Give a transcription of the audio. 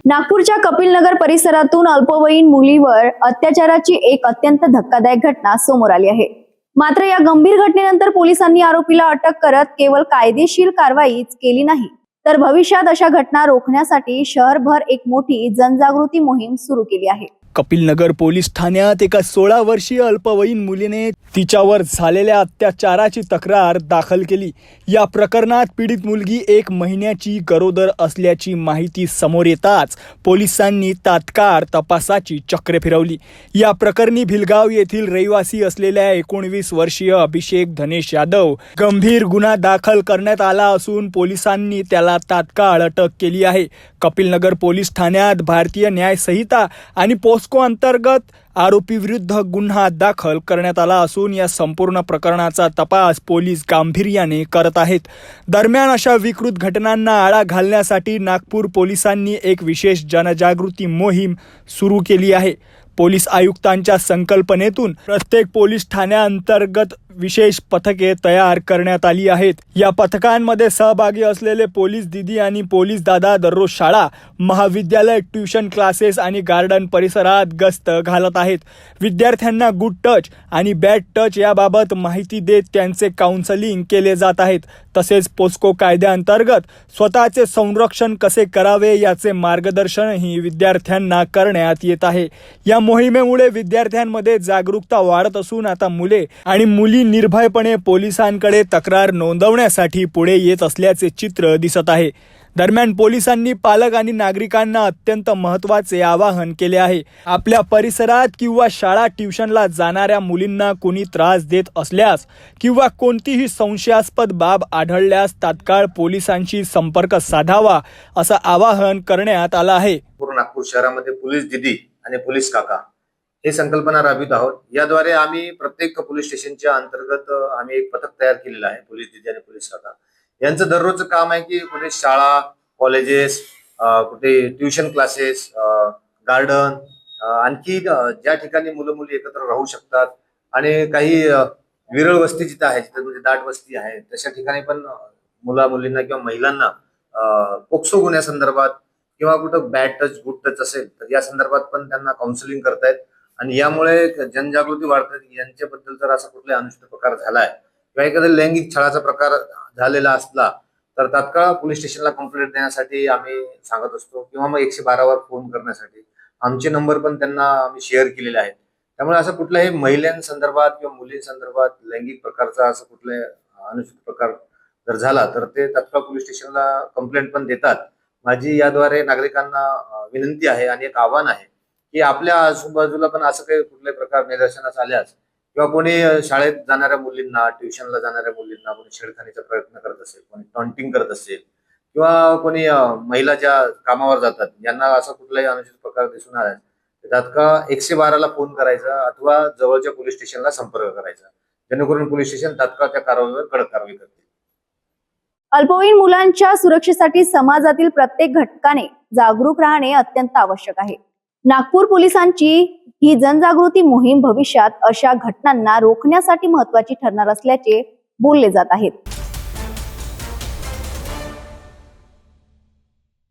नागपूरच्या कपिलनगर परिसरातून अल्पवयीन मुलीवर अत्याचाराची एक अत्यंत धक्कादायक घटना समोर आली आहे। मात्र या गंभीर घटनेनंतर पोलिसांनी आरोपीला अटक करत केवळ कायदेशीर कारवाईच केली नाही, तर भविष्यात अशा घटना रोखण्यासाठी शहरभर एक मोठी जनजागृती मोहीम सुरू केली आहे। कपिलनगर पोलीस ठाण्यात एका 16 वर्षीय अल्पवयीन मुलीने तिच्यावर झालेल्या अत्याचाराची तक्रार दाखल केली। या प्रकरणात पीडित मुलगी 1 महिन्याची गरोदर असल्याची माहिती समोर येताच पोलिसांनी तात्काळ तपासाची चक्रे फिरवली। या प्रकरणी भिलगाव येथील रहिवासी असलेल्या 19 वर्षीय अभिषेक धनेश यादव गंभीर गुन्हा दाखल करण्यात आला असून पोलिसांनी त्याला तात्काळ अटक केली आहे। कपिलनगर पोलीस ठाण्यात भारतीय न्याय संहिता आणि पोस्को अंतर्गत आरोपी विरुद्ध गुन्हा दाखल करण्यात आला असून या संपूर्ण प्रकरणाचा तपास पोलीस गांभीर्याने करत आहेत। दरम्यान अशा विकृत घटनांना आळा घालण्यासाठी नागपूर पोलिसांनी एक विशेष जनजागृती मोहीम सुरू केली आहे। पोलीस आयुक्तांच्या संकल्पनेतून प्रत्येक पोलीस ठाण्याअंतर्गत विशेष पथके तयार करण्यात आली आहेत। या पथकांमध्ये सहभागी असलेले पोलीस दीदी आणि पोलीस दादा दररोज शाळा, महाविद्यालय, ट्यूशन क्लासेस आणि गार्डन परिसरात गस्त घालत आहेत। विद्यार्थ्यांना गुड टच आणि बॅड टच याबाबत माहिती देत त्यांचे काउन्सलिंग केले जात आहेत। तसेच पोस्को कायद्याअंतर्गत स्वतःचे संरक्षण कसे करावे याचे मार्गदर्शनही विद्यार्थ्यांना करण्यात येत आहे। या मोहिमेमुळे विद्यार्थ्यांमध्ये जागरूकता वाढत असून आता मुले आणि मुली निर्भयपणे पोलिसांकडे तक्रार नोंदवण्यासाठी पुढे येत असल्याचे चित्र दिसत आहे। दरम्यान पोलिसांनी पालक आणि नागरिकांना अत्यंत महत्त्वाचे आवाहन केले आहे। आपल्या परिसरात किंवा शाळा ट्यूशनला जाणाऱ्या मुलींना कोणी त्रास देत असल्यास किंवा कोणतीही संशयास्पद बाब आढळल्यास तात्काळ पोलिसांशी संपर्क साधावा असं आवाहन करण्यात आलं आहे। पूर्ण नागपूर शहरामध्ये पोलीस दीदी आणि पोलीस काका हे संकल्पना राबवित आहोत। याद्वारे आम्ही प्रत्येक पोलीस स्टेशनच्या अंतर्गत आम्ही एक पथक तयार केलेलं आहे। पोलीस दीदी आणि पोलीस काका यांचं दररोजचं काम आहे की कुठे शाळा, कॉलेजेस, कुठे ट्यूशन क्लासेस, गार्डन, आणखी ज्या ठिकाणी मुलं मुली एकत्र राहू शकतात आणि काही विरळ वस्ती जिथं आहे, जिथं म्हणजे दाट वस्ती आहे, तशा ठिकाणी पण मुला मुलींना किंवा महिलांना पोक्सो गुन्ह्यासंदर्भात किंवा कुठं बॅड टच गुड टच असेल तर या संदर्भात पण त्यांना काउन्सिलिंग करतायत आणि यामुळे जनजागृती वाढते। यांच्याबद्दल जर असा कुठला अनुचित प्रकार झालाय किंवा एखादा लैंगिक छळाचा प्रकार झालेला असला तर तात्काळ पोलीस स्टेशनला कंप्लेंट देण्यासाठी आम्ही सांगत असतो किंवा मग 112 वर फोन करण्यासाठी आमचे नंबर पण त्यांना आम्ही शेअर केलेले आहेत। त्यामुळे असं कुठल्याही महिलांसंदर्भात किंवा मुलींसंदर्भात लैंगिक प्रकारचा असं कुठले अनुचित प्रकार जर झाला तर ते तात्काळ पोलीस स्टेशनला कंप्लेंट पण देतात। माझी याद्वारे नागरिकांना विनंती आहे आणि एक आव्हान आहे की आपल्या आजूबाजूला पण असं काही कुठल्याही प्रकार निदर्शनास आल्यास किंवा कोणी शाळेत जाणाऱ्या मुलींना, ट्युशनला जाणाऱ्या मुलींना कोणी छेडखानीचा प्रयत्न करत असेल, कोणी टॉन्टिंग करत असेल किंवा कोणी महिला ज्या कामावर जातात यांना असा कुठलाही अनुचित प्रकार दिसून आला तर तात्काळ 112 ला फोन करायचा अथवा जवळच्या पोलीस स्टेशनला संपर्क करायचा, जेणेकरून पोलीस स्टेशन तात्काळ त्या कारवाईवर कडक कारवाई करतील। अल्पवयीन मुलांच्या सुरक्षेसाठी समाजातील प्रत्येक घटकाने जागरूक राहणे अत्यंत आवश्यक आहे। नागपूर पोलिसांची ही जनजागृती मोहीम भविष्यात अशा घटनांना रोखण्यासाठी महत्त्वाची ठरणार असल्याचे बोलले जात आहेत।